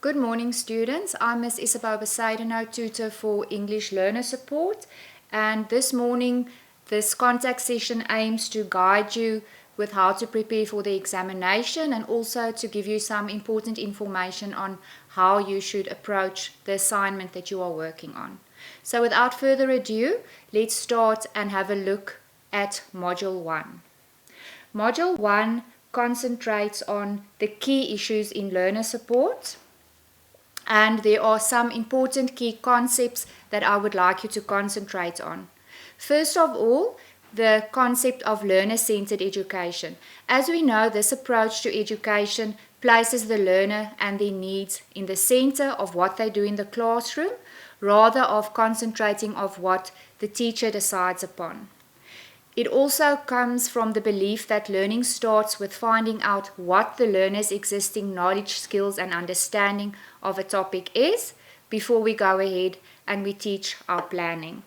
Good morning, students. I'm Ms. Iol Cc Bes Eng41, tutor for English Learner Support, and this morning this contact session aims to guide you with how to prepare for the examination and also to give you some important information on how you should approach the assignment that you are working on. So without further ado, let's start and have a look at Module 1. Module 1 concentrates on the key issues in learner support. And there are some important key concepts that I would like you to concentrate on. First of all, the concept of learner-centered education. As we know, this approach to education places the learner and their needs in the center of what they do in the classroom, rather of concentrating on what the teacher decides upon. It also comes from the belief that learning starts with finding out what the learner's existing knowledge, skills, and understanding of a topic is before we go ahead and we teach our planning.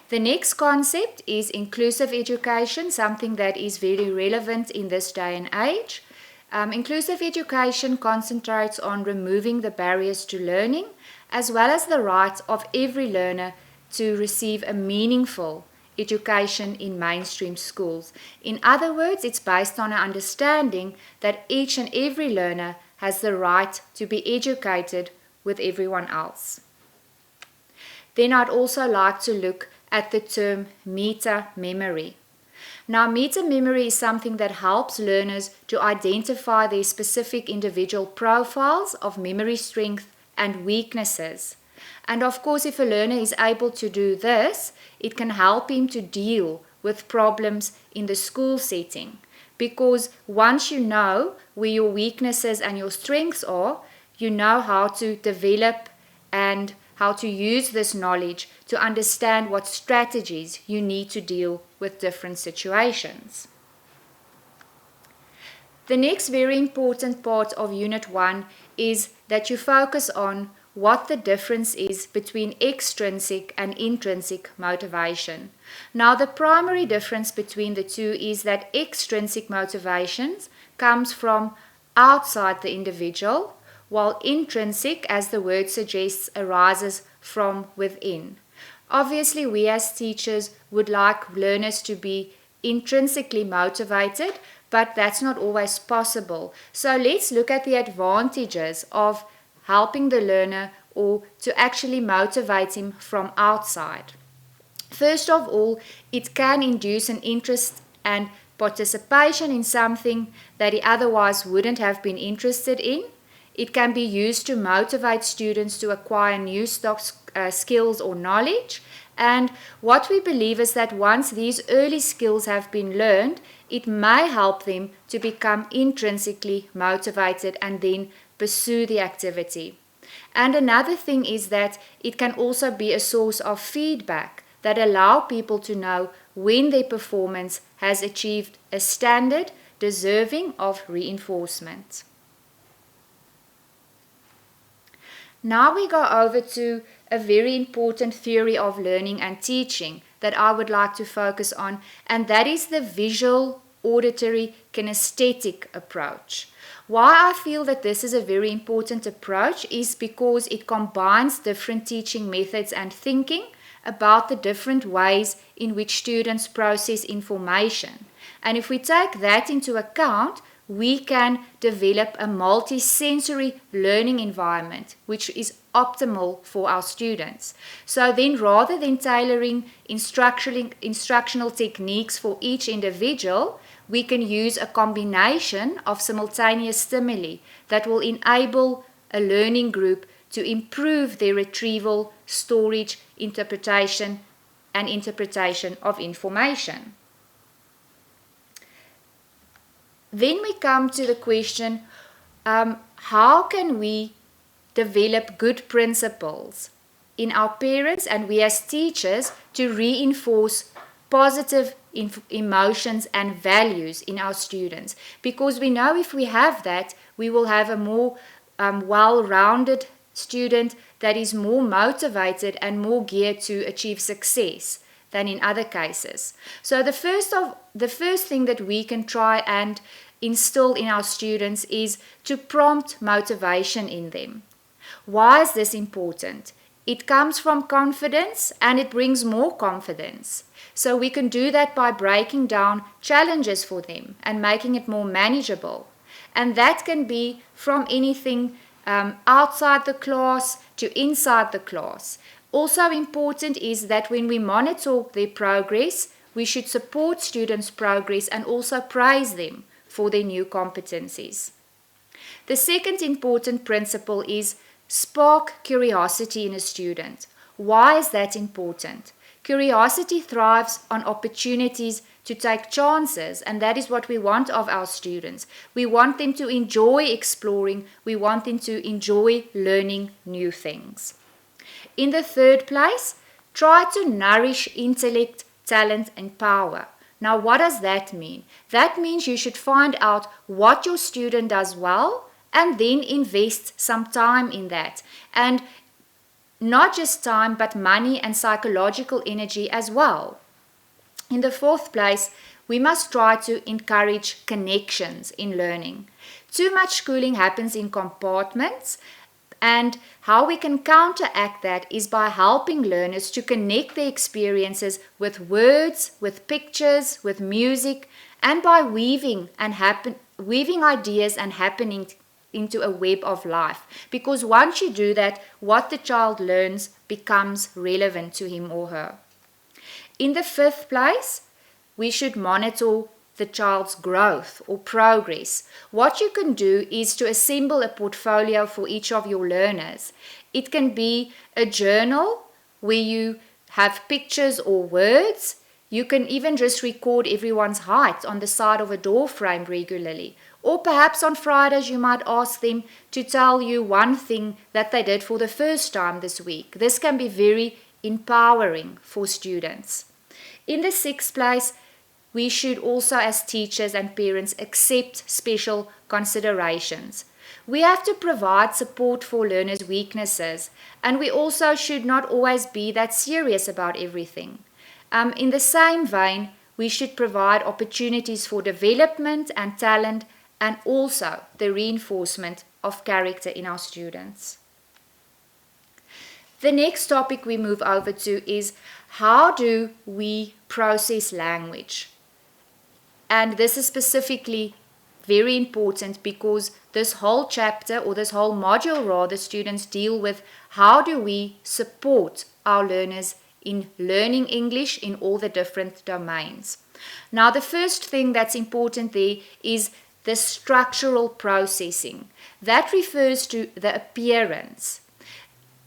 The next concept is inclusive education, something that is very relevant in this day and age. Inclusive education concentrates on removing the barriers to learning, as well as the right of every learner to receive a meaningful education in mainstream schools. In other words, it's based on an understanding that each and every learner has the right to be educated with everyone else. Then I'd also like to look at the term meta-memory. Now, meta-memory is something that helps learners to identify their specific individual profiles of memory strength and weaknesses. And of course, if a learner is able to do this, it can help him to deal with problems in the school setting. Because once you know where your weaknesses and your strengths are, you know how to develop and how to use this knowledge to understand what strategies you need to deal with different situations. The next very important part of Unit 1 is that you focus on what the difference is between extrinsic and intrinsic motivation. Now, the primary difference between the two is that extrinsic motivations comes from outside the individual, while intrinsic, as the word suggests, arises from within. Obviously, we as teachers would like learners to be intrinsically motivated, but that's not always possible. So let's look at the advantages of helping the learner or to actually motivate him from outside. First of all, it can induce an interest and participation in something that he otherwise wouldn't have been interested in. It can be used to motivate students to acquire new skills or knowledge. And what we believe is that once these early skills have been learned, it may help them to become intrinsically motivated and then pursue the activity. And another thing is that it can also be a source of feedback that allow people to know when their performance has achieved a standard deserving of reinforcement. Now we go over to a very important theory of learning and teaching that I would like to focus on, and that is the visual auditory kinesthetic approach. Why I feel that this is a very important approach is because it combines different teaching methods and thinking about the different ways in which students process information. And if we take that into account, we can develop a multisensory learning environment, which is optimal for our students. So then, rather than tailoring instructional techniques for each individual, we can use a combination of simultaneous stimuli that will enable a learning group to improve their retrieval, storage, interpretation of information. Then we come to the question, how can we develop good principles in our parents and we as teachers to reinforce positive emotions and values in our students? Because we know if we have that, we will have a more well-rounded student that is more motivated and more geared to achieve success than in other cases. So the first thing that we can try and instill in our students is to prompt motivation in them. Why is this important? It comes from confidence and it brings more confidence. So we can do that by breaking down challenges for them and making it more manageable. And that can be from anything outside the class to inside the class. Also important is that when we monitor their progress, we should support students' progress and also praise them for their new competencies. The second important principle is spark curiosity in a student. Why is that important? Curiosity thrives on opportunities to take chances, and that is what we want of our students. We want them to enjoy exploring, we want them to enjoy learning new things. In the third place, try to nourish intellect, talent, and power. Now, what does that mean? That means you should find out what your student does well and then invest some time in that. And not just time, but money and psychological energy as well. In the fourth place, we must try to encourage connections in learning. Too much schooling happens in compartments, and how we can counteract that is by helping learners to connect their experiences with words, with pictures, with music, and by weaving ideas and happenings into a web of life. Because once you do that, what the child learns becomes relevant to him or her. In the fifth place, we should monitor the child's growth or progress. What you can do is to assemble a portfolio for each of your learners. It can be a journal where you have pictures or words. You can even just record everyone's height on the side of a door frame regularly. Or perhaps on Fridays you might ask them to tell you one thing that they did for the first time this week. This can be very empowering for students. In the sixth place, we should also as teachers and parents accept special considerations. We have to provide support for learners' weaknesses, and we also should not always be that serious about everything. In the same vein, we should provide opportunities for development and talent, and also the reinforcement of character in our students. The next topic we move over to is how do we process language? And this is specifically very important because this whole chapter or this whole module rather, students deal with how do we support our learners in learning English in all the different domains. Now the first thing that's important there is the structural processing. That refers to the appearance.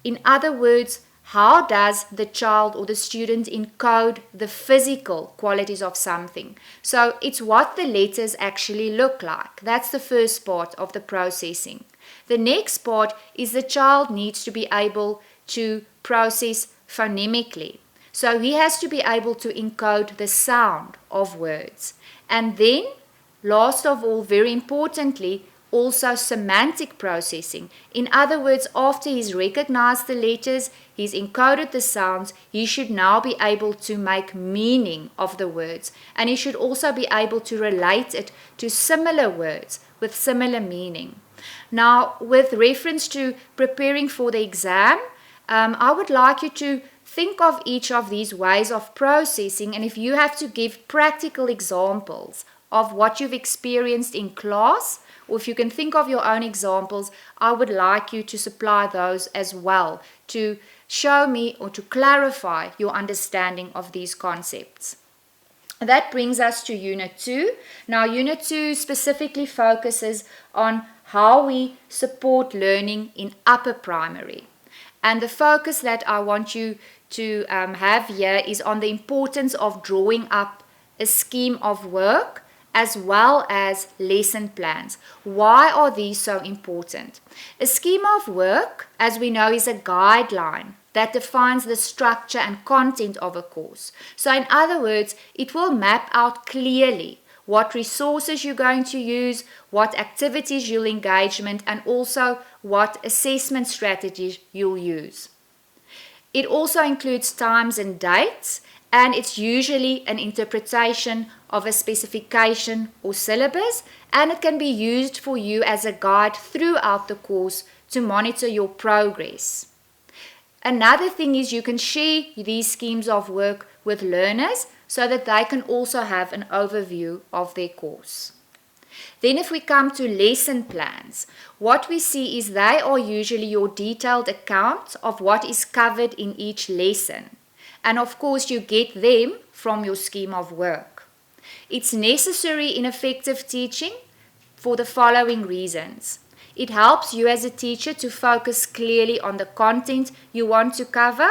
In other words, how does the child or the student encode the physical qualities of something? So it's what the letters actually look like. That's the first part of the processing. The next part is the child needs to be able to process phonemically. So he has to be able to encode the sound of words. And then, last of all, very importantly, also semantic processing. In other words, after he's recognized the letters, he's encoded the sounds, he should now be able to make meaning of the words. And he should also be able to relate it to similar words with similar meaning. Now, with reference to preparing for the exam, I would like you to think of each of these ways of processing, and if you have to give practical examples of what you've experienced in class, or if you can think of your own examples, I would like you to supply those as well to show me or to clarify your understanding of these concepts. That brings us to Unit 2. Now, Unit 2 specifically focuses on how we support learning in upper primary. And the focus that I want you to have here is on the importance of drawing up a scheme of work as well as lesson plans. Why are these so important? A scheme of work, as we know, is a guideline that defines the structure and content of a course. So in other words, it will map out clearly what resources you're going to use, what activities you'll engage in, and also what assessment strategies you'll use. It also includes times and dates, and it's usually an interpretation of a specification or syllabus, and it can be used for you as a guide throughout the course to monitor your progress. Another thing is you can share these schemes of work with learners so that they can also have an overview of their course. Then if we come to lesson plans, what we see is they are usually your detailed account of what is covered in each lesson. And of course you get them from your scheme of work. It's necessary in effective teaching for the following reasons. It helps you as a teacher to focus clearly on the content you want to cover.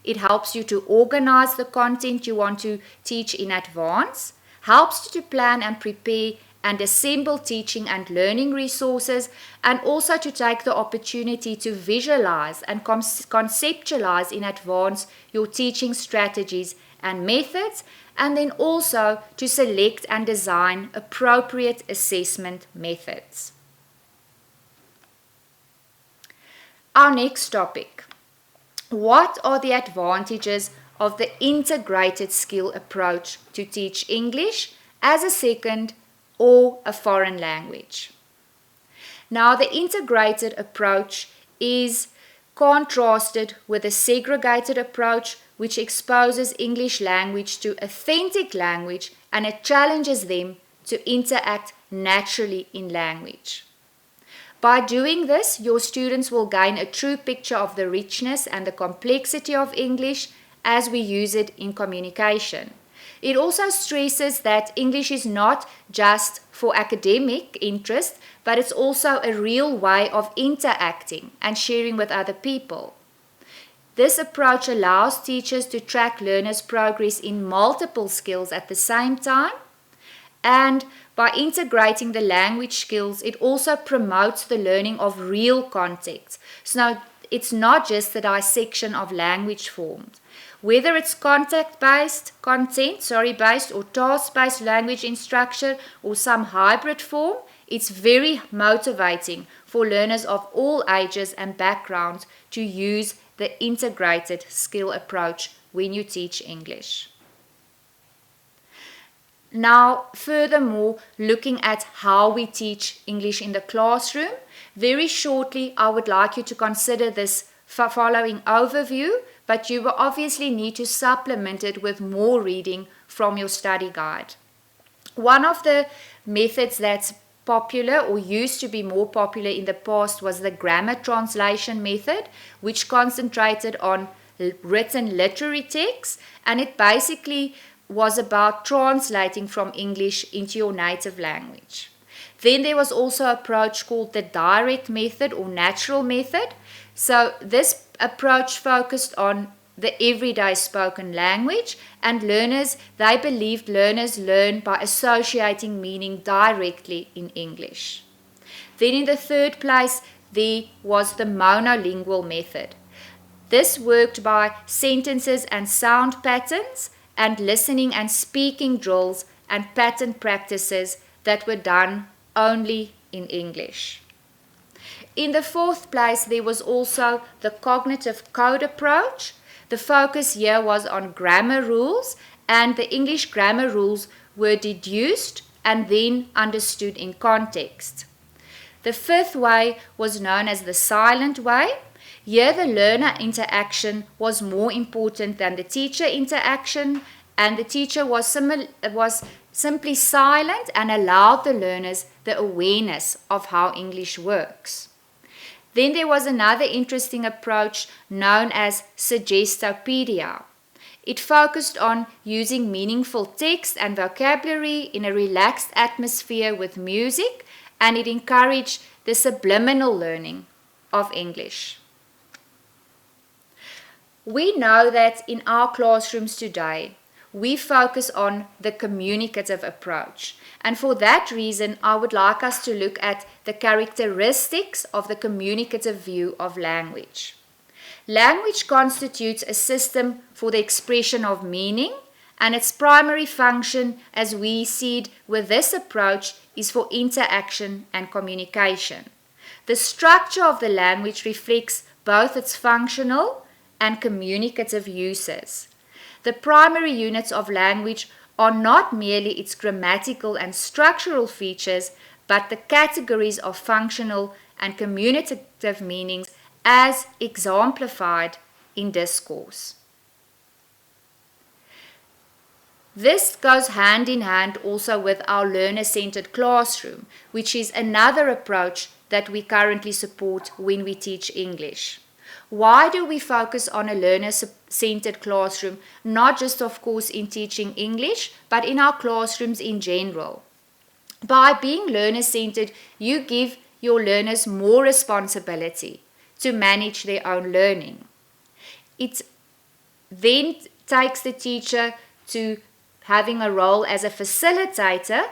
It helps you to organize the content you want to teach in advance, helps you to plan and prepare and assemble teaching and learning resources, and also to take the opportunity to visualize and conceptualize in advance your teaching strategies and methods, and then also to select and design appropriate assessment methods. Our next topic. What are the advantages of the integrated skill approach to teach English as a second or a foreign language? Now, the integrated approach is contrasted with a segregated approach, which exposes English language to authentic language, and it challenges them to interact naturally in language. By doing this, your students will gain a true picture of the richness and the complexity of English as we use it in communication. It also stresses that English is not just for academic interest, but it's also a real way of interacting and sharing with other people. This approach allows teachers to track learners' progress in multiple skills at the same time, and by integrating the language skills, it also promotes the learning of real context. So now it's not just the dissection of language forms. Whether it's content-based or task-based language instruction or some hybrid form, it's very motivating for learners of all ages and backgrounds to use the integrated skill approach when you teach English. Now, furthermore, looking at how we teach English in the classroom, very shortly I would like you to consider this following overview, but you will obviously need to supplement it with more reading from your study guide. One of the methods that's popular or used to be more popular in the past was the grammar translation method, which concentrated on written literary texts, and it basically was about translating from English into your native language. Then there was also an approach called the direct method or natural method. So this approach focused on the everyday spoken language, and they believed learners learn by associating meaning directly in English. Then in the third place, there was the monolingual method. This worked by sentences and sound patterns, and listening and speaking drills and pattern practices that were done only in English. In the fourth place, there was also the cognitive code approach. The focus here was on grammar rules, and the English grammar rules were deduced and then understood in context. The fifth way was known as the silent way. Here the learner interaction was more important than the teacher interaction, and the teacher was simply silent and allowed the learners the awareness of how English works. Then there was another interesting approach known as Suggestopedia. It focused on using meaningful text and vocabulary in a relaxed atmosphere with music, and it encouraged the subliminal learning of English. We know that in our classrooms today, we focus on the communicative approach. And for that reason, I would like us to look at the characteristics of the communicative view of language. Language constitutes a system for the expression of meaning, and its primary function, as we see it with this approach, is for interaction and communication. The structure of the language reflects both its functional and communicative uses. the primary units of language are not merely its grammatical and structural features, but the categories of functional and communicative meanings as exemplified in discourse. This goes hand in hand also with our learner-centered classroom, which is another approach that we currently support when we teach English. Why do we focus on a learner-centered classroom, not just of course in teaching English, but in our classrooms in general? By being learner-centered, you give your learners more responsibility to manage their own learning. It then takes the teacher to having a role as a facilitator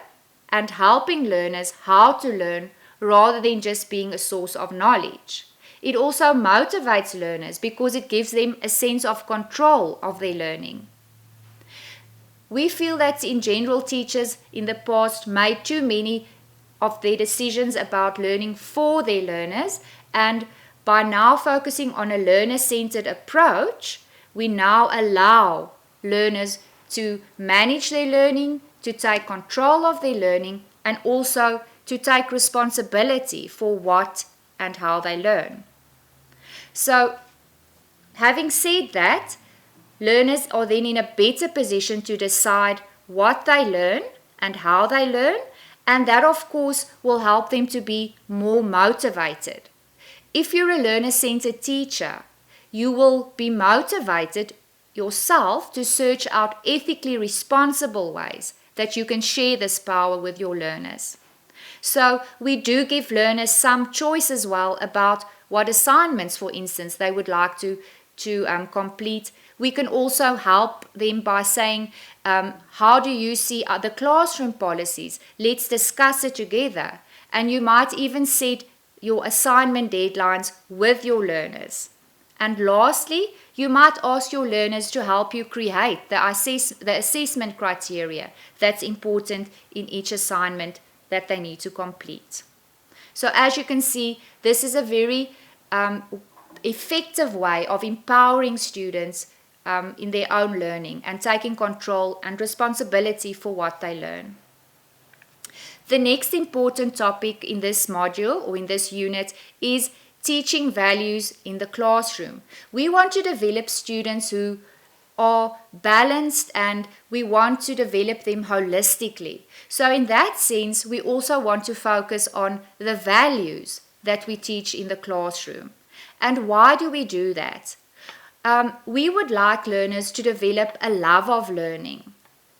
and helping learners how to learn rather than just being a source of knowledge. It also motivates learners because it gives them a sense of control of their learning. We feel that in general teachers in the past made too many of their decisions about learning for their learners, and by now focusing on a learner-centered approach, we now allow learners to manage their learning, to take control of their learning, and also to take responsibility for what and how they learn. So, having said that, learners are then in a better position to decide what they learn and how they learn, and that of course will help them to be more motivated. If you're a learner-centered teacher, you will be motivated yourself to search out ethically responsible ways that you can share this power with your learners. So we do give learners some choice as well about what assignments, for instance, they would like to complete. We can also help them by saying, how do you see the classroom policies? Let's discuss it together. And you might even set your assignment deadlines with your learners. And lastly, you might ask your learners to help you create the assessment criteria that's important in each assignment that they need to complete. So as you can see, this is a very effective way of empowering students in their own learning and taking control and responsibility for what they learn. The next important topic in this module or in this unit is teaching values in the classroom. We want to develop students who are balanced and we want to develop them holistically. So in that sense, we also want to focus on the values that we teach in the classroom. And why do we do that? We would like learners to develop a love of learning.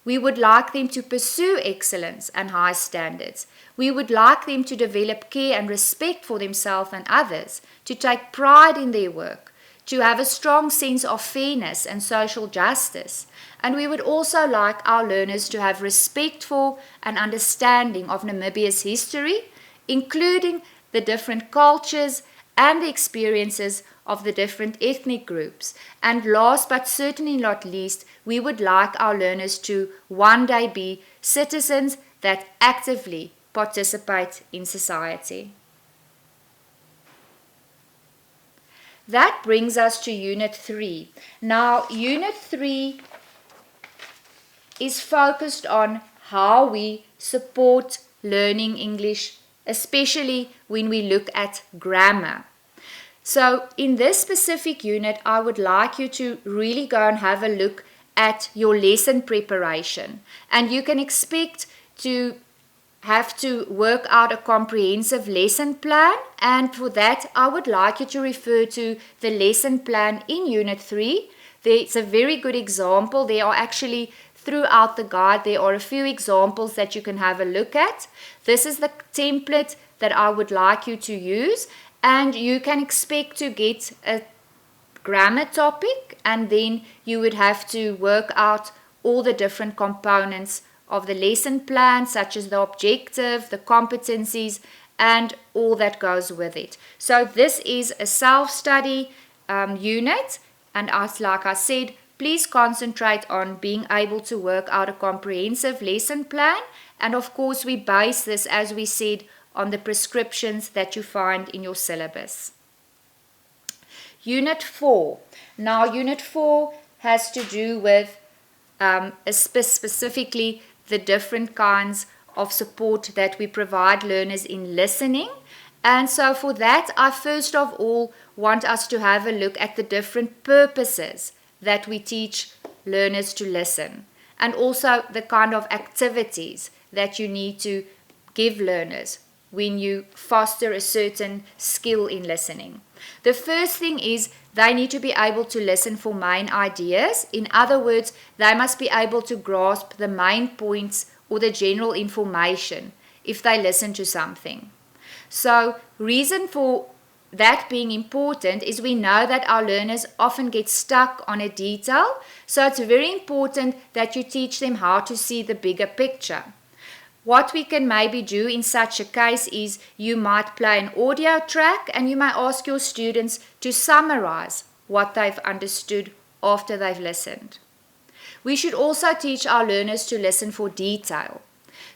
We would like them to pursue excellence and high standards. We would like them to develop care and respect for themselves and others, to take pride in their work, to have a strong sense of fairness and social justice. And we would also like our learners to have respect for and understanding of Namibia's history, including the different cultures and the experiences of the different ethnic groups. And last but certainly not least, we would like our learners to one day be citizens that actively participate in society. That brings us to Unit 3. Now, Unit 3 is focused on how we support learning English, especially when we look at grammar. So in this specific unit, I would like you to really go and have a look at your lesson preparation. And you can expect to have to work out a comprehensive lesson plan. And for that, I would like you to refer to the lesson plan in Unit 3. There's a very good example. There are actually, throughout the guide, there are a few examples that you can have a look at. This is the template that I would like you to use. And you can expect to get a grammar topic, and then you would have to work out all the different components of the lesson plan, such as the objective, the competencies, and all that goes with it. So this is a self-study unit, and like I said, please concentrate on being able to work out a comprehensive lesson plan. And of course, we base this, as we said, on the prescriptions that you find in your syllabus. Unit 4. Now, Unit 4 has to do with specifically the different kinds of support that we provide learners in listening. And so for that, I first of all want us to have a look at the different purposes that we teach learners to listen, and also the kind of activities that you need to give learners when you foster a certain skill in listening. The first thing is they need to be able to listen for main ideas. In other words, they must be able to grasp the main points or the general information if they listen to something. So, reason for that being important is we know that our learners often get stuck on a detail, so it's very important that you teach them how to see the bigger picture. What we can maybe do in such a case is you might play an audio track and you may ask your students to summarize what they've understood after they've listened. We should also teach our learners to listen for detail.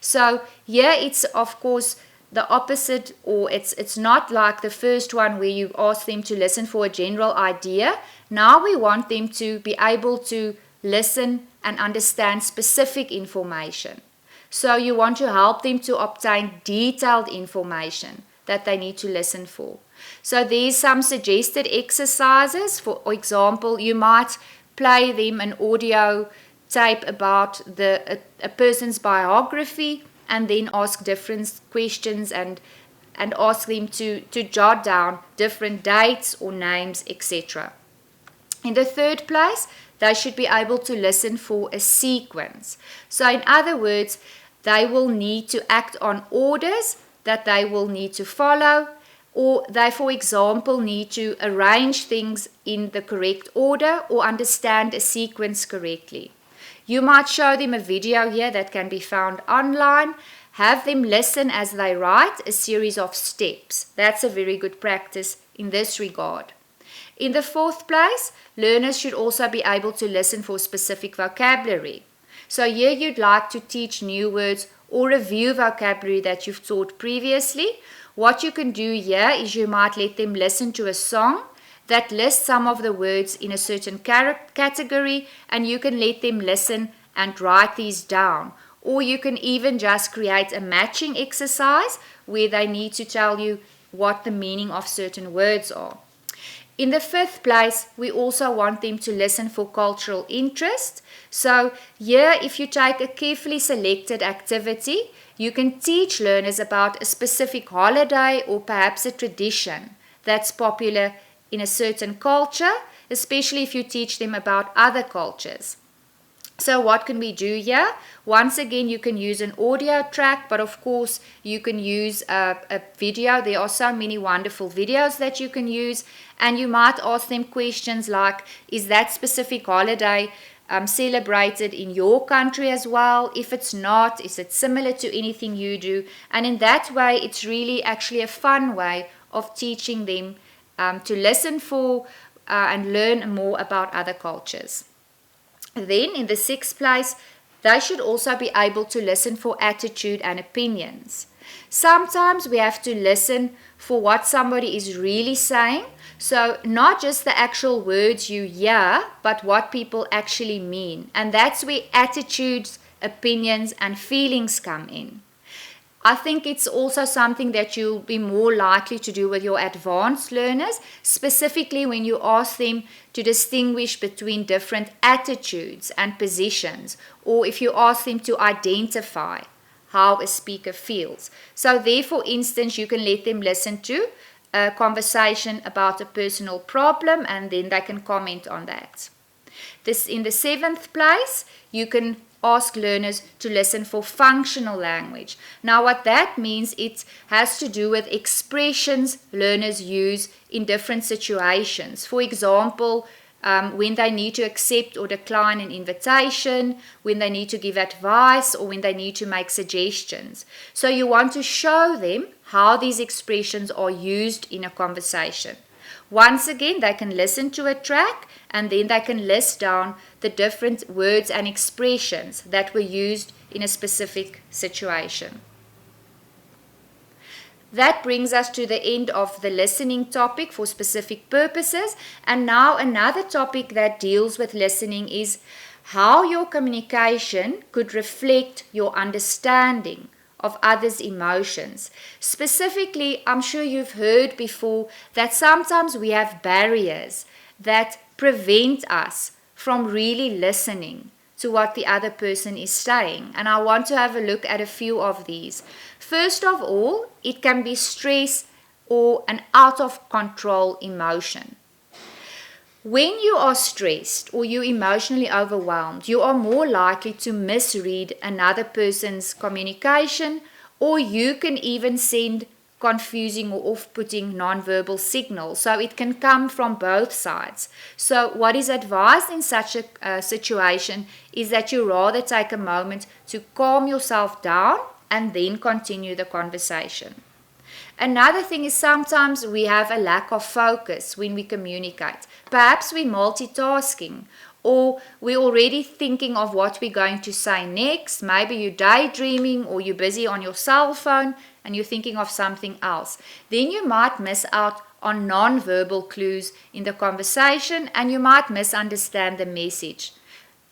So here it's of course the opposite, or it's not like the first one where you ask them to listen for a general idea. Now we want them to be able to listen and understand specific information. So you want to help them to obtain detailed information that they need to listen for. So there's some suggested exercises. For example, you might play them an audio tape about a person's biography, and then ask different questions and ask them to jot down different dates or names, etc. In the third place, they should be able to listen for a sequence. So in other words, they will need to act on orders that they will need to follow, or they, for example, need to arrange things in the correct order or understand a sequence correctly. You might show them a video here that can be found online. Have them listen as they write a series of steps. That's a very good practice in this regard. In the fourth place, learners should also be able to listen for specific vocabulary. So here you'd like to teach new words or review vocabulary that you've taught previously. What you can do here is you might let them listen to a song that lists some of the words in a certain category, and you can let them listen and write these down. Or you can even just create a matching exercise where they need to tell you what the meaning of certain words are. In the fifth place, we also want them to listen for cultural interest. So here, if you take a carefully selected activity, you can teach learners about a specific holiday or perhaps a tradition that's popular in a certain culture, especially if you teach them about other cultures. So what can we do here? Once again, you can use an audio track, but of course you can use a video. There are so many wonderful videos that you can use, and you might ask them questions like, is that specific holiday celebrated in your country as well? If it's not, is it similar to anything you do? And in that way, it's really actually a fun way of teaching them to listen for and learn more about other cultures. Then in the sixth place, they should also be able to listen for attitude and opinions. Sometimes we have to listen for what somebody is really saying. So not just the actual words you hear, but what people actually mean. And that's where attitudes, opinions, and feelings come in. I think it's also something that you'll be more likely to do with your advanced learners, specifically when you ask them to distinguish between different attitudes and positions, or if you ask them to identify how a speaker feels. So there, for instance, you can let them listen to a conversation about a personal problem, and then they can comment on that. In the seventh place, you can ask learners to listen for functional language. Now what that means, it has to do with expressions learners use in different situations. For example, when they need to accept or decline an invitation, when they need to give advice, or when they need to make suggestions. So you want to show them how these expressions are used in a conversation. Once again, they can listen to a track, and then they can list down the different words and expressions that were used in a specific situation. That brings us to the end of the listening topic for specific purposes. And now another topic that deals with listening is how your communication could reflect your understanding of others' emotions. Specifically, I'm sure you've heard before that sometimes we have barriers that prevent us from really listening to what the other person is saying. And I want to have a look at a few of these. First of all, it can be stress or an out of control emotion. When you are stressed or you're emotionally overwhelmed, you are more likely to misread another person's communication, or you can even send confusing or off-putting nonverbal signals. So it can come from both sides. So what is advised in such a situation is that you rather take a moment to calm yourself down and then continue the conversation. Another thing is sometimes we have a lack of focus when we communicate. Perhaps we're multitasking, or we're already thinking of what we're going to say next. Maybe you're daydreaming, or you're busy on your cell phone and you're thinking of something else. Then you might miss out on non-verbal clues in the conversation and you might misunderstand the message.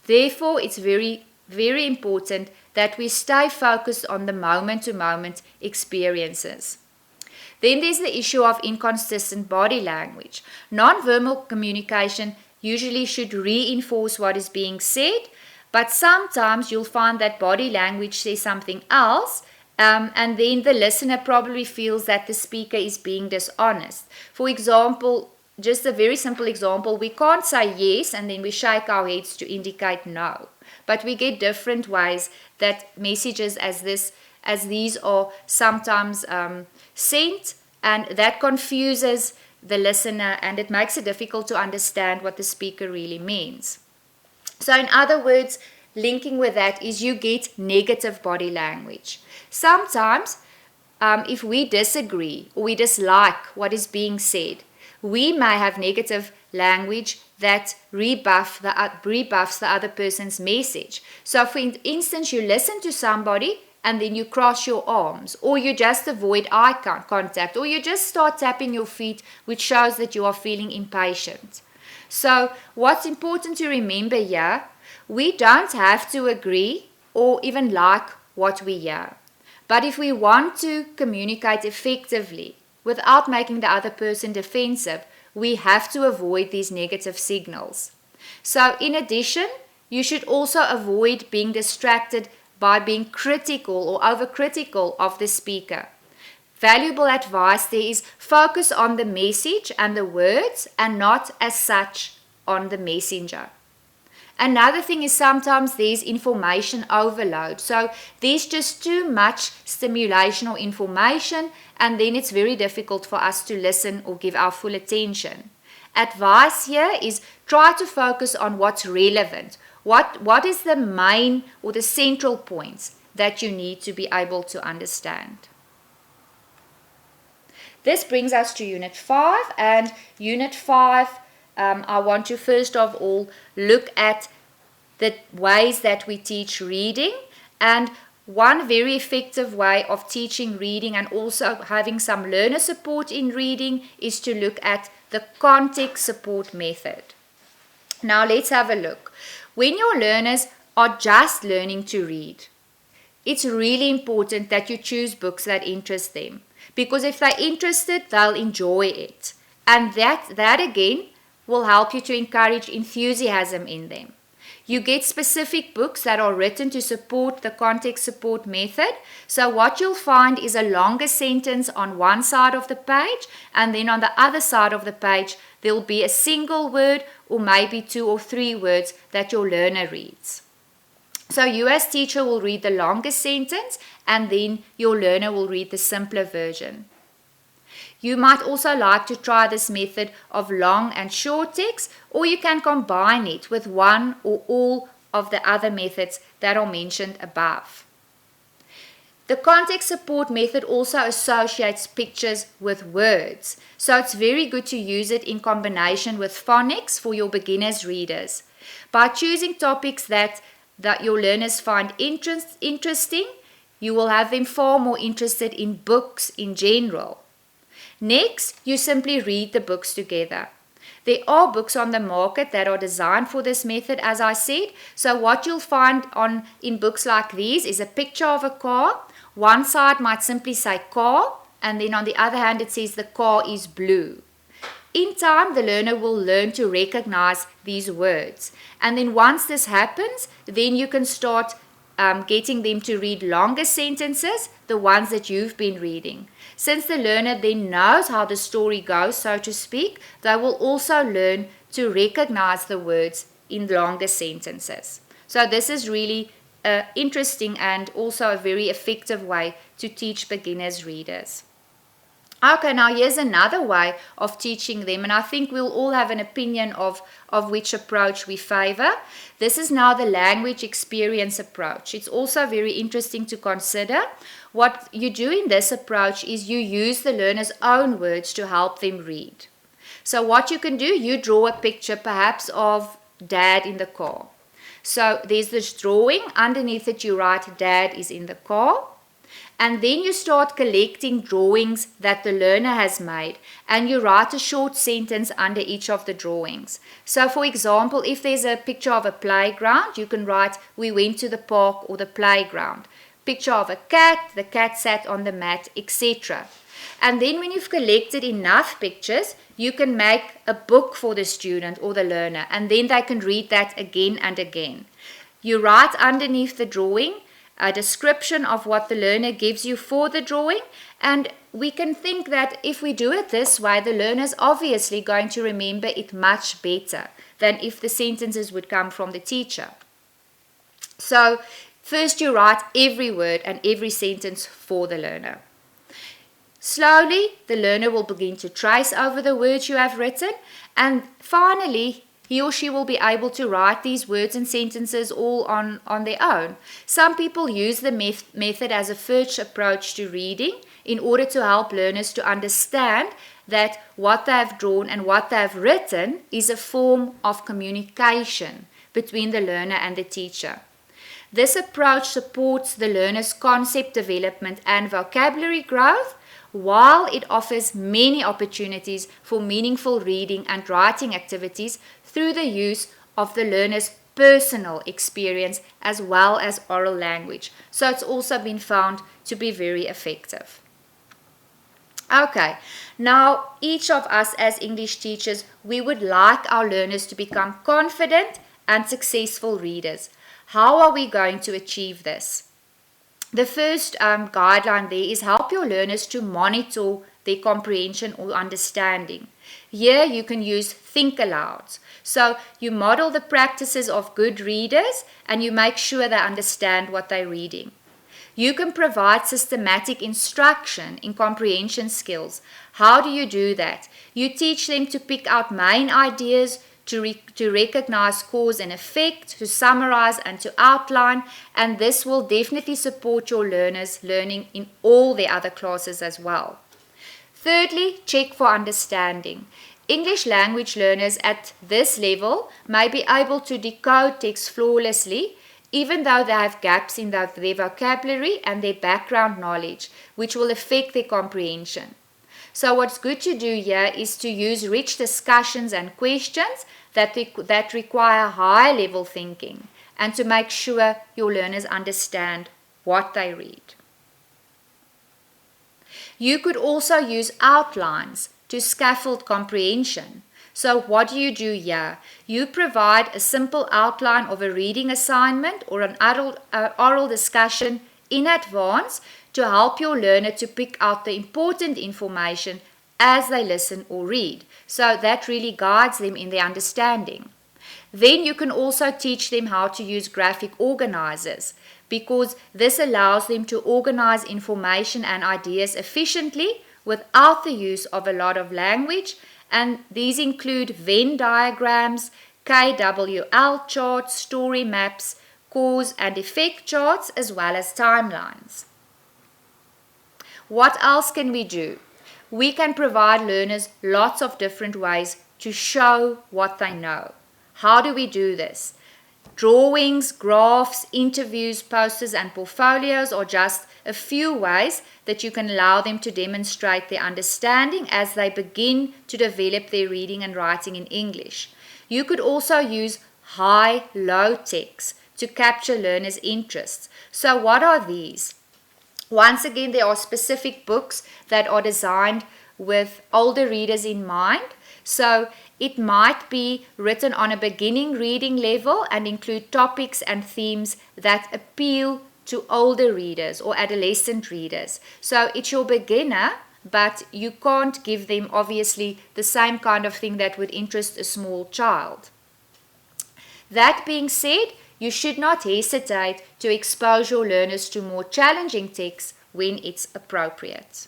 Therefore, it's very, very important that we stay focused on the moment-to-moment experiences. Then there's the issue of inconsistent body language. Non-verbal communication usually should reinforce what is being said, but sometimes you'll find that body language says something else, and then the listener probably feels that the speaker is being dishonest. For example, just a very simple example, we can't say yes and then we shake our heads to indicate no. But we get different ways that messages as these are sometimes sent, and that confuses the listener and it makes it difficult to understand what the speaker really means. So in other words, linking with that is you get negative body language. Sometimes if we disagree or we dislike what is being said, we may have negative language that rebuffs the other person's message. So for instance, you listen to somebody and then you cross your arms, or you just avoid eye contact, or you just start tapping your feet, which shows that you are feeling impatient. So what's important to remember here, we don't have to agree or even like what we hear. But if we want to communicate effectively without making the other person defensive, we have to avoid these negative signals. So in addition, you should also avoid being distracted by being critical or overcritical of the speaker. Valuable advice there is focus on the message and the words and not as such on the messenger. Another thing is sometimes there's information overload. So there's just too much stimulation or information, and then it's very difficult for us to listen or give our full attention. Advice here is try to focus on what's relevant. What is the main or the central points that you need to be able to understand? This brings us to Unit 5, and Unit 5, I want to first of all look at the ways that we teach reading, and one very effective way of teaching reading and also having some learner support in reading is to look at the context support method. Now let's have a look. When your learners are just learning to read, it's really important that you choose books that interest them, because if they're interested, they'll enjoy it. And that again will help you to encourage enthusiasm in them. You get specific books that are written to support the context support method. So what you'll find is a longer sentence on one side of the page, and then on the other side of the page, there'll be a single word or maybe 2 or 3 words that your learner reads. So you as teacher will read the longest sentence, and then your learner will read the simpler version. You might also like to try this method of long and short text, or you can combine it with one or all of the other methods that are mentioned above. The context support method also associates pictures with words, so it's very good to use it in combination with phonics for your beginners readers. By choosing topics that your learners find interesting, you will have them far more interested in books in general. Next, you simply read the books together. There are books on the market that are designed for this method, as I said. So what you'll find in books like these is a picture of a car. One side might simply say car, and then on the other hand it says the car is blue. In time, the learner will learn to recognize these words. And then once this happens, then you can start getting them to read longer sentences, the ones that you've been reading. Since the learner then knows how the story goes, so to speak, they will also learn to recognize the words in longer sentences. So this is really interesting and also a very effective way to teach beginners readers. Okay, now here's another way of teaching them, and I think we'll all have an opinion of which approach we favor. This is now the language experience approach. It's also very interesting to consider. What you do in this approach is you use the learner's own words to help them read. So what you can do, you draw a picture perhaps of Dad in the car. So there's this drawing, underneath it you write Dad is in the car. And then you start collecting drawings that the learner has made, and you write a short sentence under each of the drawings. So for example, if there's a picture of a playground, you can write, we went to the park or the playground. Picture of a cat, the cat sat on the mat, etc. And then when you've collected enough pictures, you can make a book for the student or the learner, and then they can read that again and again. You write underneath the drawing a description of what the learner gives you for the drawing, and we can think that if we do it this way, the learner's obviously going to remember it much better than if the sentences would come from the teacher. So first you write every word and every sentence for the learner. Slowly, the learner will begin to trace over the words you have written, and finally, he or she will be able to write these words and sentences all on their own. Some people use the method as a first approach to reading in order to help learners to understand that what they have drawn and what they have written is a form of communication between the learner and the teacher. This approach supports the learner's concept development and vocabulary growth, while it offers many opportunities for meaningful reading and writing activities through the use of the learner's personal experience as well as oral language. So it's also been found to be very effective. Okay, now each of us as English teachers, we would like our learners to become confident and successful readers. How are we going to achieve this? The first guideline there is help your learners to monitor their comprehension or understanding. Here you can use think alouds. So you model the practices of good readers and you make sure they understand what they're reading. You can provide systematic instruction in comprehension skills. How do you do that? You teach them to pick out main ideas, to recognize cause and effect, to summarize and to outline, and this will definitely support your learners learning in all the other classes as well. Thirdly, check for understanding. English language learners at this level may be able to decode text flawlessly, even though they have gaps in their vocabulary and their background knowledge, which will affect their comprehension. So what's good to do here is to use rich discussions and questions that require high-level thinking, and to make sure your learners understand what they read. You could also use outlines to scaffold comprehension. So what do you do here? You provide a simple outline of a reading assignment or an oral discussion in advance to help your learner to pick out the important information as they listen or read. So that really guides them in their understanding. Then you can also teach them how to use graphic organizers, because this allows them to organize information and ideas efficiently without the use of a lot of language, and these include Venn diagrams, KWL charts, story maps, cause and effect charts, as well as timelines. What else can we do? We can provide learners lots of different ways to show what they know. How do we do this? Drawings, graphs, interviews, posters, and portfolios are just a few ways that you can allow them to demonstrate their understanding as they begin to develop their reading and writing in English. You could also use high-low text to capture learners' interests. So what are these? Once again, there are specific books that are designed with older readers in mind. So it might be written on a beginning reading level and include topics and themes that appeal to older readers or adolescent readers. So it's your beginner, but you can't give them obviously the same kind of thing that would interest a small child. That being said, you should not hesitate to expose your learners to more challenging texts when it's appropriate.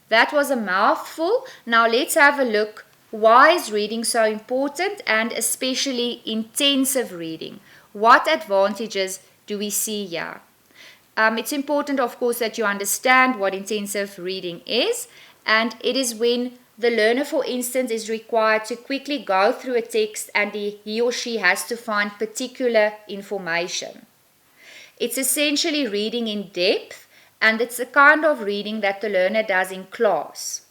That was a mouthful. Now let's have a look. Why is reading so important, and especially intensive reading? What advantages do we see here? It's important, of course, that you understand what intensive reading is, and it is when the learner, for instance, is required to quickly go through a text and he or she has to find particular information. It's essentially reading in depth, and it's the kind of reading that the learner does in class.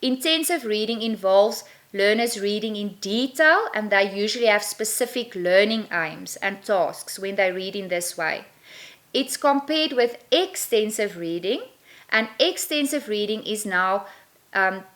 Intensive reading involves learners reading in detail, and they usually have specific learning aims and tasks when they read in this way. It's compared with extensive reading, and extensive reading is now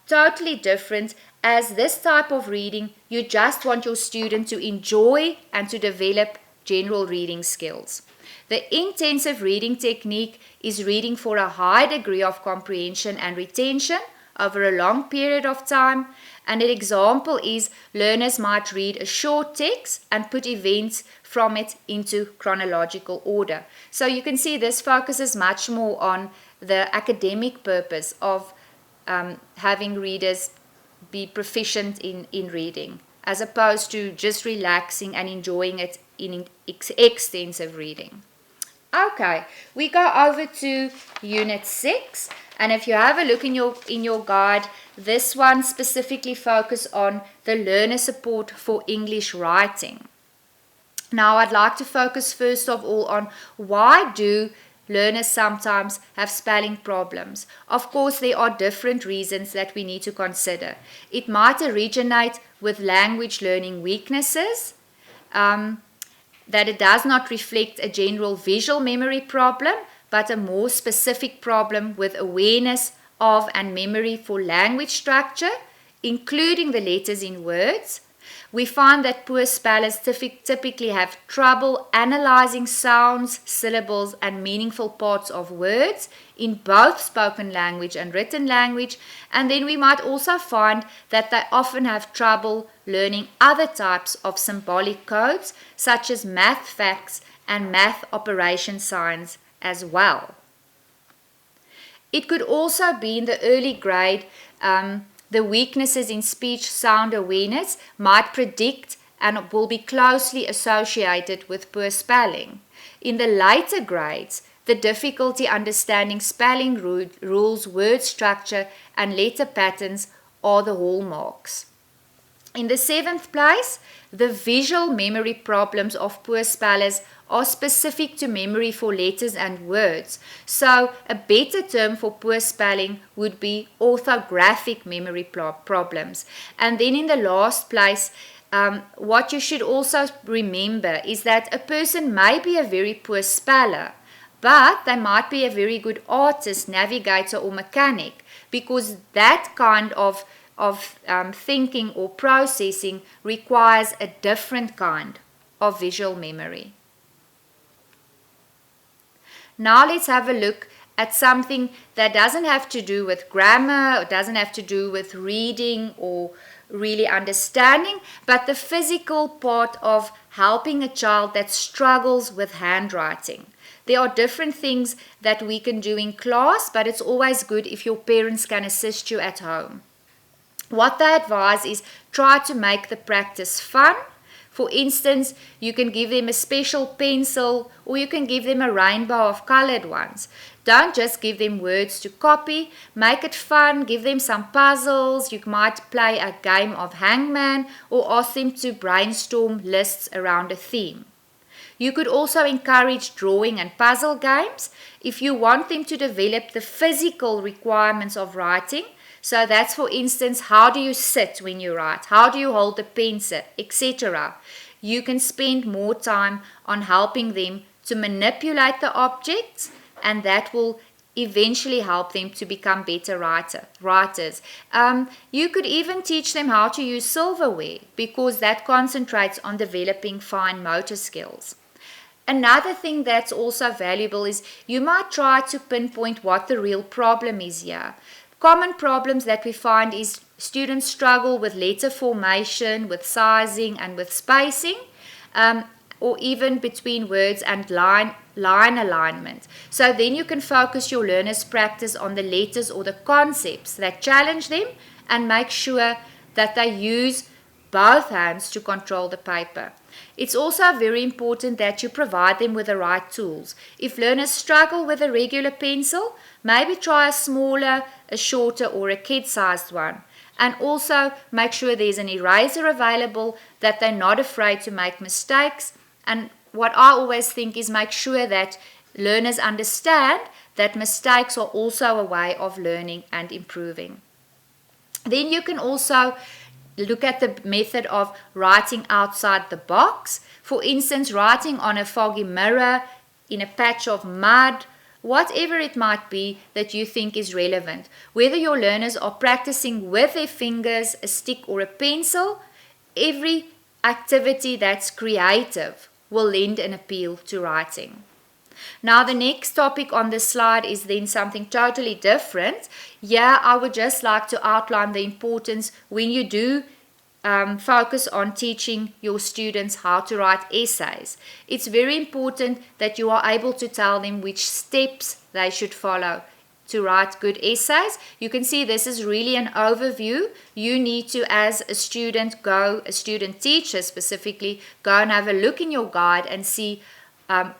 totally different, as this type of reading you just want your student to enjoy and to develop general reading skills. The intensive reading technique is reading for a high degree of comprehension and retention over a long period of time, and an example is learners might read a short text and put events from it into chronological order. So you can see this focuses much more on the academic purpose of having readers be proficient in reading, as opposed to just relaxing and enjoying it in extensive reading. Okay, we go over to Unit 6, and if you have a look in your guide, this one specifically focuses on the learner support for English writing. Now I'd like to focus first of all on why do learners sometimes have spelling problems. Of course, there are different reasons that we need to consider. It might originate with language learning weaknesses, that it does not reflect a general visual memory problem, but a more specific problem with awareness of and memory for language structure, including the letters in words. We find that poor spellers typically have trouble analyzing sounds, syllables, and meaningful parts of words in both spoken language and written language. And then we might also find that they often have trouble learning other types of symbolic codes, such as math facts and math operation signs as well. It could also be in the early grade, the weaknesses in speech sound awareness might predict and will be closely associated with poor spelling. In the later grades, the difficulty understanding spelling rules, word structure, and letter patterns are the hallmarks. In the 7th place, the visual memory problems of poor spellers are specific to memory for letters and words. So a better term for poor spelling would be orthographic memory problems. And then in the last place, what you should also remember is that a person may be a very poor speller, but they might be a very good artist, navigator, or mechanic, because that kind of thinking or processing requires a different kind of visual memory. Now let's have a look at something that doesn't have to do with grammar, or doesn't have to do with reading or really understanding, but the physical part of helping a child that struggles with handwriting. There are different things that we can do in class, but it's always good if your parents can assist you at home. What they advise is try to make the practice fun. For instance, you can give them a special pencil or you can give them a rainbow of colored ones. Don't just give them words to copy, make it fun, give them some puzzles. You might play a game of hangman or ask them to brainstorm lists around a theme. You could also encourage drawing and puzzle games if you want them to develop the physical requirements of writing. So that's, for instance, how do you sit when you write? How do you hold the pencil, etc. You can spend more time on helping them to manipulate the objects, and that will eventually help them to become better writers. You could even teach them how to use silverware because that concentrates on developing fine motor skills. Another thing that's also valuable is you might try to pinpoint what the real problem is here. Common problems that we find is students struggle with letter formation, with sizing and with spacing, or even between words and line alignment. So then you can focus your learners' practice on the letters or the concepts that challenge them and make sure that they use both hands to control the paper. It's also very important that you provide them with the right tools. If learners struggle with a regular pencil, maybe try a smaller, a shorter or a kid-sized one. And also make sure there's an eraser available, that they're not afraid to make mistakes. And what I always think is make sure that learners understand that mistakes are also a way of learning and improving. Then you can also look at the method of writing outside the box. For instance, writing on a foggy mirror, in a patch of mud, whatever it might be that you think is relevant. Whether your learners are practicing with their fingers, a stick or a pencil, every activity that's creative will lend an appeal to writing. Now the next topic on this slide is then something totally different. Yeah, I would just like to outline the importance when you do focus on teaching your students how to write essays. It's very important that you are able to tell them which steps they should follow to write good essays. You can see this is really an overview. You need to, as a student teacher specifically, go and have a look in your guide and see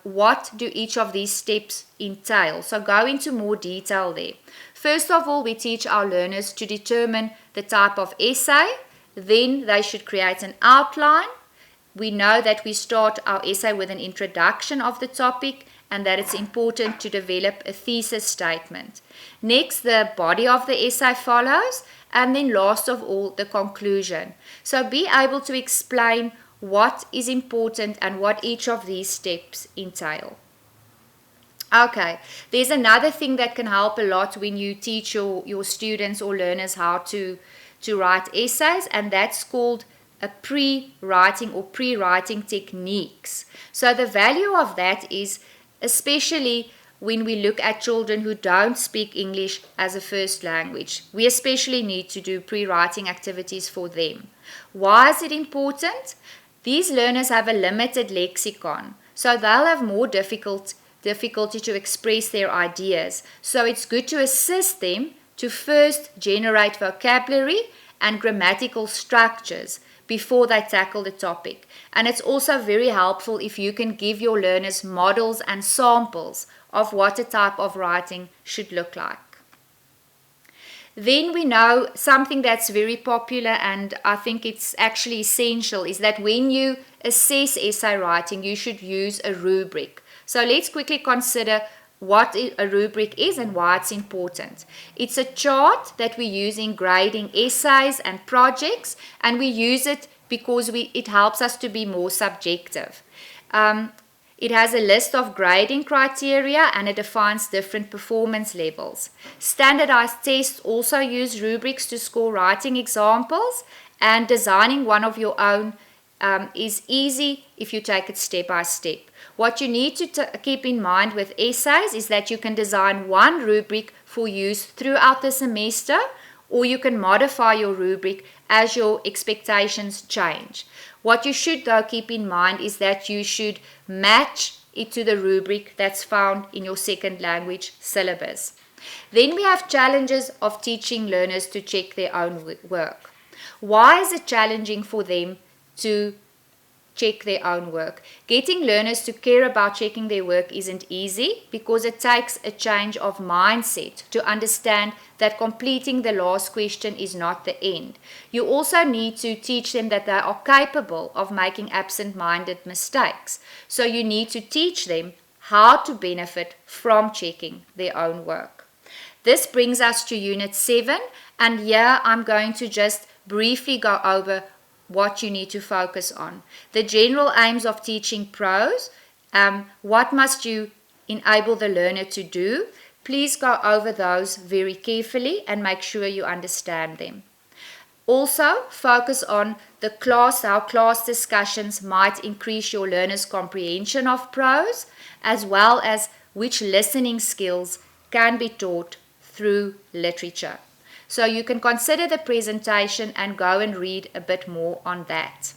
what do each of these steps entail. So go into more detail there. First of all, we teach our learners to determine the type of essay. Then they should create an outline. We know that we start our essay with an introduction of the topic and that it's important to develop a thesis statement. Next, the body of the essay follows, and then last of all, the conclusion. So be able to explain what is important and what each of these steps entail. Okay, there's another thing that can help a lot when you teach your students or learners how to write essays, and that's called a pre-writing or pre-writing techniques. So the value of that is, especially when we look at children who don't speak English as a first language, we especially need to do pre-writing activities for them. Why is it important? These learners have a limited lexicon, so they'll have more difficulty to express their ideas. So it's good to assist them to first generate vocabulary and grammatical structures before they tackle the topic. And it's also very helpful if you can give your learners models and samples of what a type of writing should look like. Then we know something that's very popular, and I think it's actually essential, is that when you assess essay writing, you should use a rubric. So let's quickly consider what a rubric is and why it's important. It's a chart that we use in grading essays and projects, and we use it because it helps us to be more subjective. It has a list of grading criteria and it defines different performance levels. Standardized tests also use rubrics to score writing examples, and designing one of your own is easy if you take it step by step. What you need to keep in mind with essays is that you can design one rubric for use throughout the semester, or you can modify your rubric as your expectations change. What you should though keep in mind is that you should match it to the rubric that's found in your second language syllabus. Then we have challenges of teaching learners to check their own work. Why is it challenging for them to check their own work. Getting learners to care about checking their work isn't easy because it takes a change of mindset to understand that completing the last question is not the end. You also need to teach them that they are capable of making absent-minded mistakes. So you need to teach them how to benefit from checking their own work. This brings us to Unit 7, and here I'm going to just briefly go over what you need to focus on. The general aims of teaching prose, what must you enable the learner to do? Please go over those very carefully and make sure you understand them. Also, focus on how class discussions might increase your learner's comprehension of prose, as well as which listening skills can be taught through literature. So you can consider the presentation and go and read a bit more on that.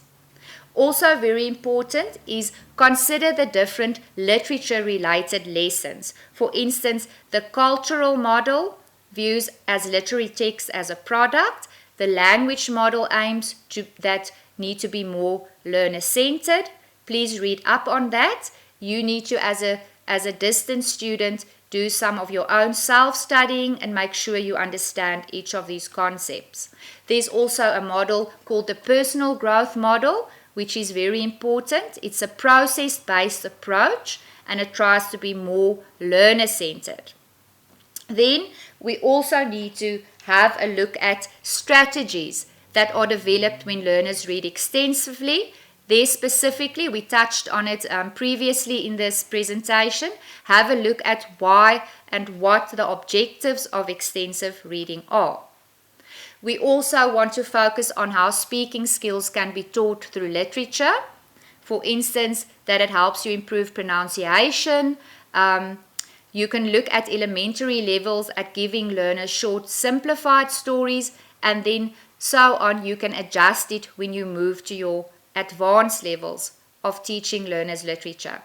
Also very important is consider the different literature-related lessons. For instance, the cultural model views as literary text as a product. The language model aims that need to be more learner-centered. Please read up on that. You need to, as a distance student, do some of your own self-studying and make sure you understand each of these concepts. There's also a model called the personal growth model, which is very important. It's a process-based approach and it tries to be more learner-centered. Then we also need to have a look at strategies that are developed when learners read extensively. There specifically, we touched on it previously in this presentation. Have a look at why and what the objectives of extensive reading are. We also want to focus on how speaking skills can be taught through literature. For instance, that it helps you improve pronunciation. You can look at elementary levels at giving learners short, simplified stories, and then so on. You can adjust it when you move to your advanced levels of teaching learners literature.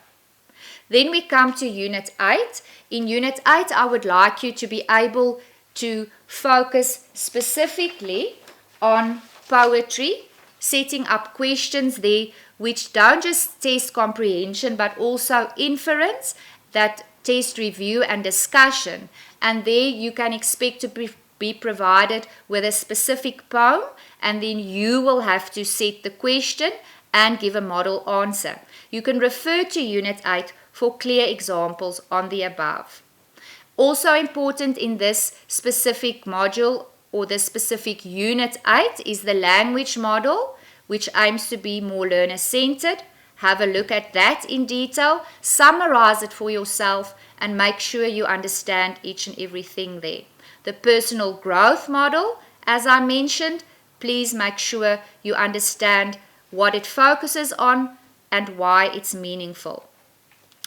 Then we come to Unit 8. In Unit 8, I would like you to be able to focus specifically on poetry, setting up questions there which don't just test comprehension but also inference, that test review and discussion. And there you can expect to be provided with a specific poem, and then you will have to set the question and give a model answer. You can refer to Unit 8 for clear examples on the above. Also important in this specific module or this specific Unit 8 is the language model, which aims to be more learner-centered. Have a look at that in detail, summarize it for yourself, and make sure you understand each and everything there. The personal growth model, as I mentioned, please make sure you understand what it focuses on and why it's meaningful.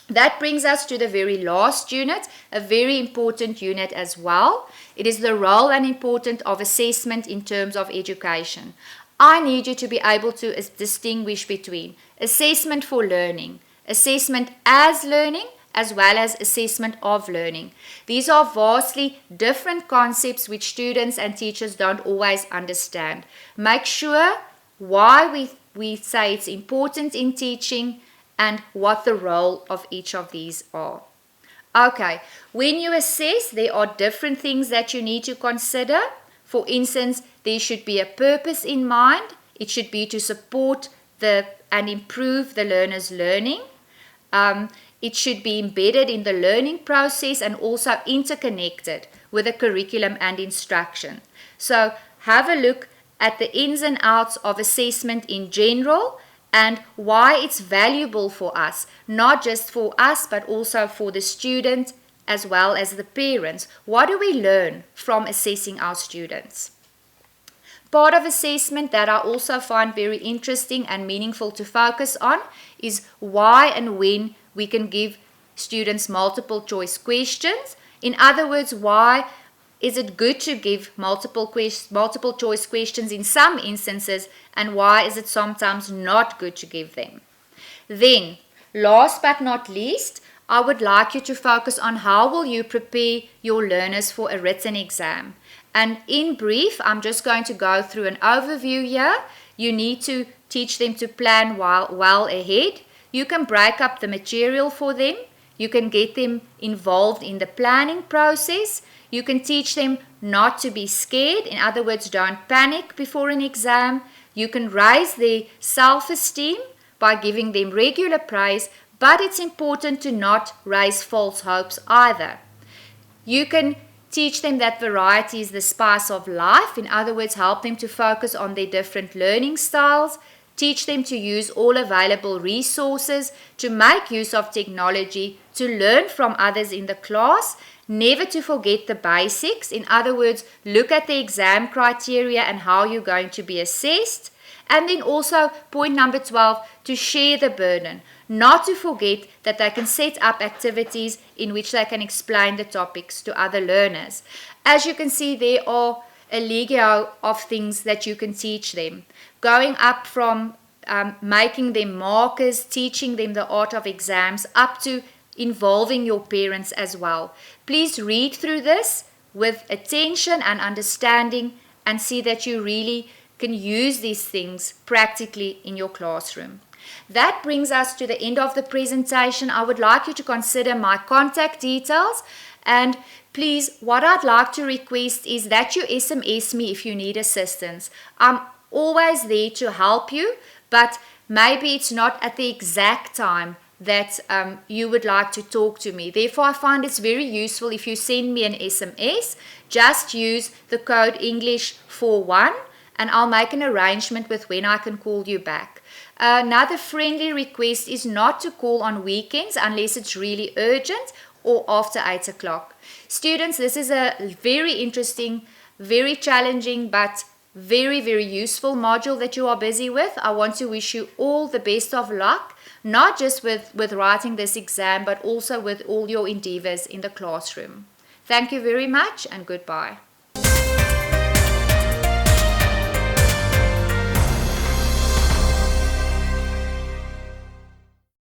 That brings us to the very last unit, a very important unit as well. It is the role and importance of assessment in terms of education. I need you to be able to distinguish between assessment for learning, assessment as learning, as well as assessment of learning. These are vastly different concepts which students and teachers don't always understand. Make sure why we say it's important in teaching and what the role of each of these are. Okay, when you assess, there are different things that you need to consider. For instance, there should be a purpose in mind. It should be to support and improve the learner's learning. It should be embedded in the learning process and also interconnected with the curriculum and instruction. So have a look at the ins and outs of assessment in general and why it's valuable for us, not just for us, but also for the student as well as the parents. What do we learn from assessing our students? Part of assessment that I also find very interesting and meaningful to focus on is why and when we can give students multiple choice questions. In other words, why is it good to give multiple choice questions in some instances, and why is it sometimes not good to give them? Then, last but not least, I would like you to focus on how will you prepare your learners for a written exam. And in brief, I'm just going to go through an overview here. You need to teach them to plan well ahead. You can break up the material for them. You can get them involved in the planning process. You can teach them not to be scared. In other words, don't panic before an exam. You can raise their self-esteem by giving them regular praise, but it's important to not raise false hopes either. You can teach them that variety is the spice of life. In other words, help them to focus on their different learning styles. Teach them to use all available resources, to make use of technology, to learn from others in the class, never to forget the basics. In other words, look at the exam criteria and how you're going to be assessed. And then also, point number 12, to share the burden. Not to forget that they can set up activities in which they can explain the topics to other learners. As you can see, there are a legio of things that you can teach them. Going up from making them markers, teaching them the art of exams, up to involving your parents as well. Please read through this with attention and understanding and see that you really can use these things practically in your classroom. That brings us to the end of the presentation. I would like you to consider my contact details, and please, what I'd like to request is that you SMS me if you need assistance. I'm always there to help you, but maybe it's not at the exact time that you would like to talk to me. Therefore, I find it's very useful if you send me an SMS. Just use the code English41 and I'll make an arrangement with when I can call you back. Another friendly request is not to call on weekends unless it's really urgent or after 8 o'clock. Students, this is a very interesting, very challenging, but very, very useful module that you are busy with. I want to wish you all the best of luck, not just with writing this exam, but also with all your endeavors in the classroom. Thank you very much and goodbye.